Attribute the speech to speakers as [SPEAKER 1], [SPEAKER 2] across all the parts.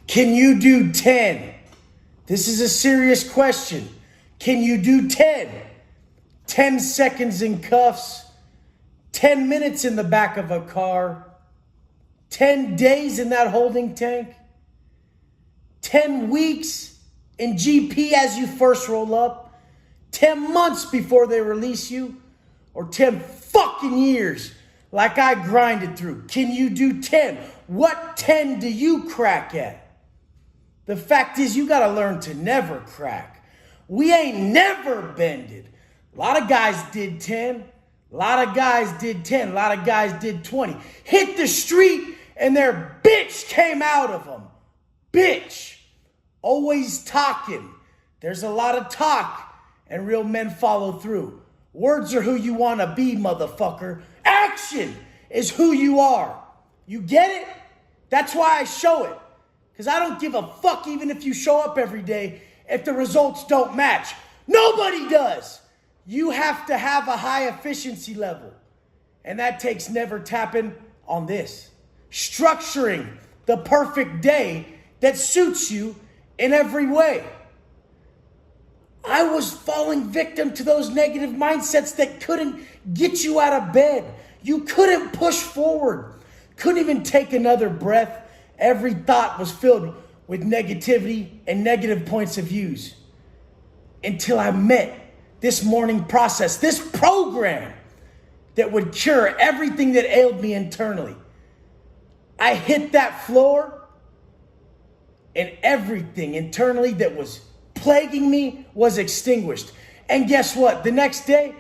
[SPEAKER 1] Can you do 10? This is a serious question. Can you do 10? 10 seconds in cuffs, 10 minutes in the back of a car, 10 days in that holding tank, 10 weeks in GP as you first roll up, 10 months before they release you, or 10 fucking years like I grinded through. Can you do 10? What 10 do you crack at? The fact is, you got to learn to never crack. We ain't never bended. A lot of guys did 10. A lot of guys did 10. A lot of guys did 20. Hit the street and their bitch came out of them. Bitch. Always talking. There's a lot of talk and real men follow through. Words are who you want to be, motherfucker. Action is who you are. You get it? That's why I show it. Because I don't give a fuck even if you show up every day if the results don't match. Nobody does. You have to have a high efficiency level. And that takes never tapping on this. Structuring the perfect day that suits you in every way. I was falling victim to those negative mindsets that couldn't get you out of bed. You couldn't push forward. Couldn't even take another breath. Every thought was filled with negativity and negative points of views. Until I met this morning process, this program that would cure everything that ailed me internally. I hit that floor and everything internally that was plaguing me was extinguished. And guess what? The next day,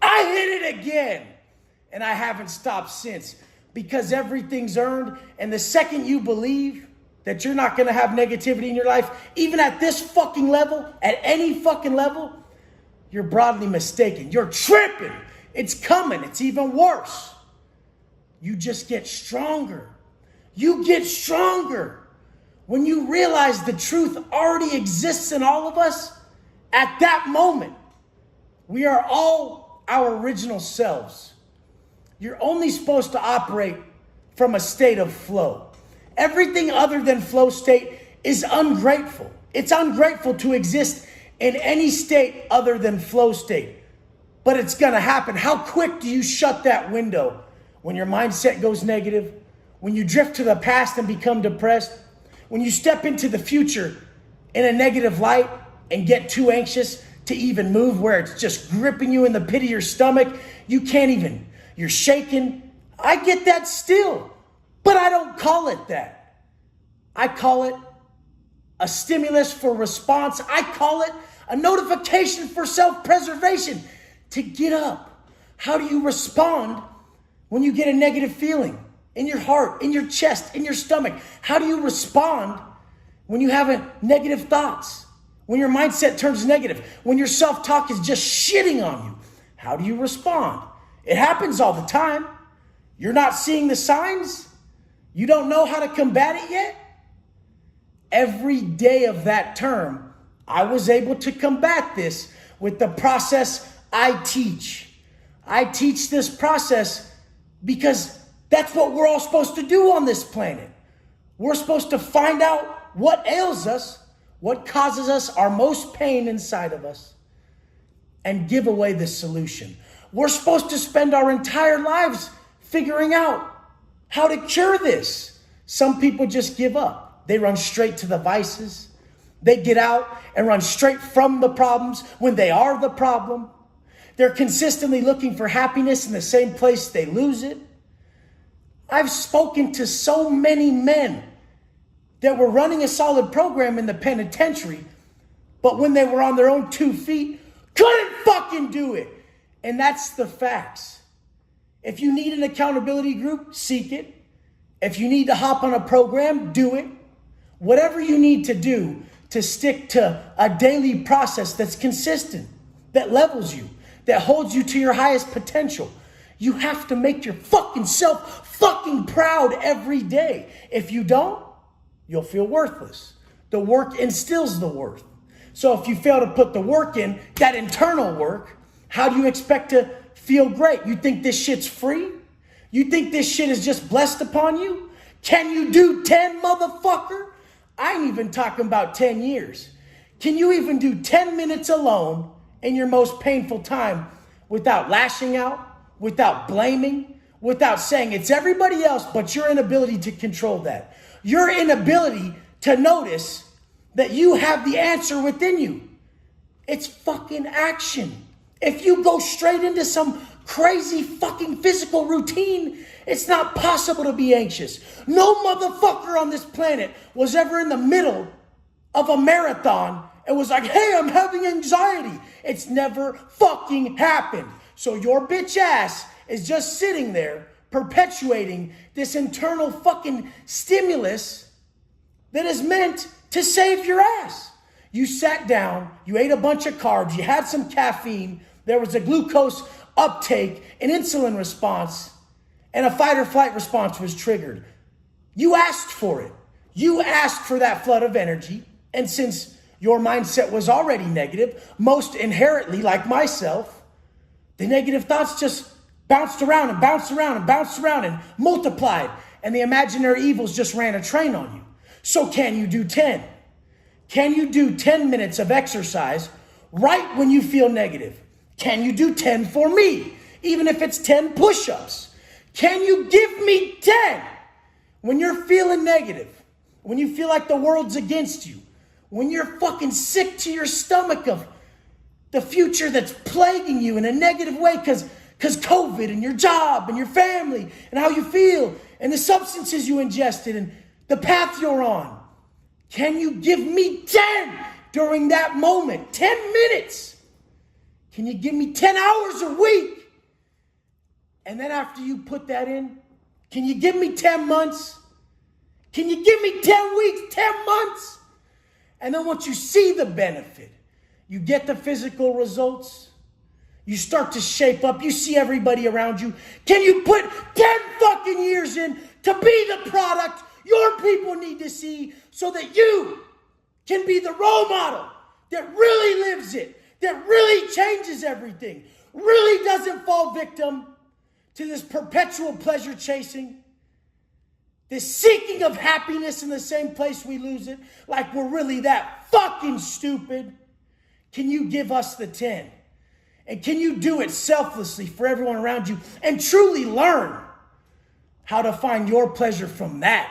[SPEAKER 1] I hit it again. And I haven't stopped since. Because everything's earned, and the second you believe that you're not going to have negativity in your life, even at this fucking level, at any fucking level, you're broadly mistaken. You're tripping. It's coming. It's even worse. You just get stronger. You get stronger. When you realize the truth already exists in all of us, at that moment, we are all our original selves. You're only supposed to operate from a state of flow. Everything other than flow state is ungrateful. It's ungrateful to exist in any state other than flow state. But it's going to happen. How quick do you shut that window when your mindset goes negative? When you drift to the past and become depressed? When you step into the future in a negative light and get too anxious to even move, where it's just gripping you in the pit of your stomach? You can't even. You're shaking. I get that still, but I don't call it that. I call it a stimulus for response. I call it a notification for self-preservation to get up. How do you respond when you get a negative feeling in your heart, in your chest, in your stomach? How do you respond when you have negative thoughts? When your mindset turns negative? When your self-talk is just shitting on you? How do you respond? It happens all the time. You're not seeing the signs? You don't know how to combat it yet? Every day of that term, I was able to combat this with the process I teach. I teach this process because that's what we're all supposed to do on this planet. We're supposed to find out what ails us, what causes us our most pain inside of us, and give away the solution. We're supposed to spend our entire lives figuring out how to cure this. Some people just give up. They run straight to the vices. They get out and run straight from the problems when they are the problem. They're consistently looking for happiness in the same place they lose it. I've spoken to so many men that were running a solid program in the penitentiary, but when they were on their own 2 feet, couldn't fucking do it. And that's the facts. If you need an accountability group, seek it. If you need to hop on a program, do it. Whatever you need to do to stick to a daily process that's consistent, that levels you, that holds you to your highest potential. You have to make your fucking self fucking proud every day. If you don't, you'll feel worthless. The work instills the worth. So if you fail to put the work in, that internal work, how do you expect to feel great? You think this shit's free? You think this shit is just blessed upon you? Can you do 10, motherfucker? I ain't even talking about 10 years. Can you even do 10 minutes alone in your most painful time without lashing out, without blaming, without saying it's everybody else, but your inability to control that? Your inability to notice that you have the answer within you. It's fucking action. If you go straight into some crazy fucking physical routine, it's not possible to be anxious. No motherfucker on this planet was ever in the middle of a marathon and was like, hey, I'm having anxiety. It's never fucking happened. So your bitch ass is just sitting there perpetuating this internal fucking stimulus that is meant to save your ass. You sat down, you ate a bunch of carbs, you had some caffeine, there was a glucose uptake, an insulin response, and a fight or flight response was triggered. You asked for it. You asked for that flood of energy. And since your mindset was already negative, most inherently, like myself, the negative thoughts just bounced around and bounced around and bounced around and multiplied. And the imaginary evils just ran a train on you. So can you do 10? Can you do 10 minutes of exercise right when you feel negative? Can you do 10 for me? Even if it's 10 push-ups. Can you give me 10 when you're feeling negative? When you feel like the world's against you? When you're fucking sick to your stomach of the future that's plaguing you in a negative way because COVID and your job and your family and how you feel and the substances you ingested and the path you're on. Can you give me 10 during that moment? 10 minutes. Can you give me 10 hours a week? And then after you put that in, can you give me 10 months? Can you give me 10 weeks, 10 months? And then once you see the benefit, you get the physical results, you start to shape up, you see everybody around you. Can you put 10 fucking years in to be the product your people need to see so that you can be the role model that really lives it, that really changes everything, really doesn't fall victim to this perpetual pleasure chasing, this seeking of happiness in the same place we lose it, like we're really that fucking stupid? Can you give us the 10? And can you do it selflessly for everyone around you and truly learn how to find your pleasure from that?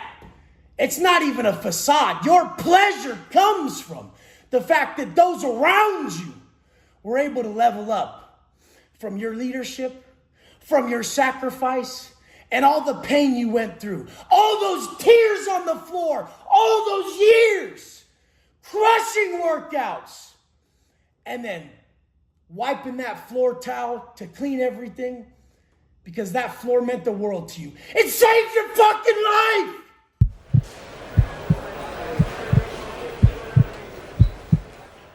[SPEAKER 1] It's not even a facade. Your pleasure comes from the fact that those around you were able to level up from your leadership, from your sacrifice, and all the pain you went through, all those tears on the floor, all those years, crushing workouts, and then wiping that floor towel to clean everything because that floor meant the world to you. It saved your fucking life.